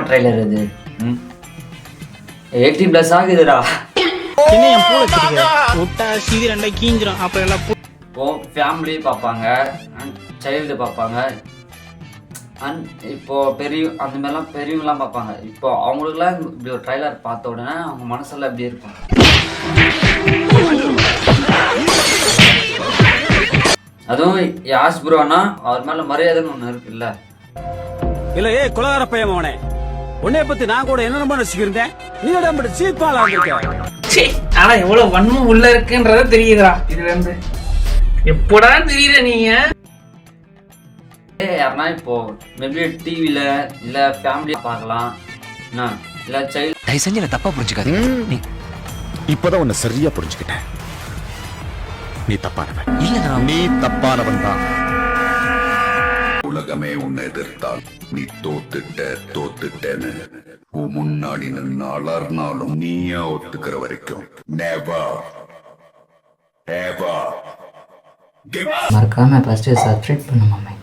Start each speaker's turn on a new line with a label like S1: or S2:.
S1: Trailer இது 18+ ஆகுதுடா.
S2: என்ன என் பூல விட்டா சீதி ரெண்டா கீஞ்சிரும். அப்புறம் எல்லாம்
S1: இப்போ ஃபேமிலி பார்ப்பாங்க, சைல்டு பார்ப்பாங்க, இப்போ அந்த மாதிரிலாம் பெரியவங்களாம் பார்ப்பாங்க. இப்போ அவங்களுக்குலாம் இப்படி ஒரு ட்ரைலர் பார்த்த உடனே அவங்க மனசெல்லாம் எப்படி இருக்கும்? அதுவும் யாஷ் ப்ரோனா அவர் மேல மரியாதைன்னு ஒண்ணு இருக்குல்ல.
S3: இல்ல குலகார பையன் அவனே, உன்னைய பத்தி நான் கூட என்ன ரொம்ப ரசிக்கிறேன். நீ சீப்பாளா இருக்க.
S2: ஆனா எவ்வளவு வன்மம் உள்ள இருக்குன்றத தெரியுதுடா. இதுல இருந்து எப்படா தெரியல நீங்க
S1: யாருன்னா இப்போ மேபி டிவில இல்ல ஃபேமிலி பார்க்கலாம், இல்ல சைல்டு.
S4: தயவு செஞ்சு என்ன தப்பா புரிஞ்சுக்காதீங்க. நீ
S5: இப்பதான் உன்னை சரியா புரிஞ்சுக்கிட்டேன். நீ தப்பானவன்
S4: இல்ல,
S5: நீ தப்பானவன் தான்.
S6: உலகமே உன்னை எதிர்த்தால் நீ தோத்துட்டேன்னு முன்னாடி நின்று அலர்னாலும் நீயா ஒத்துக்கிற வரைக்கும்
S1: மறக்காம ஃபர்ஸ்ட் சப்ஸ்கிரைப் பண்ண மாமே.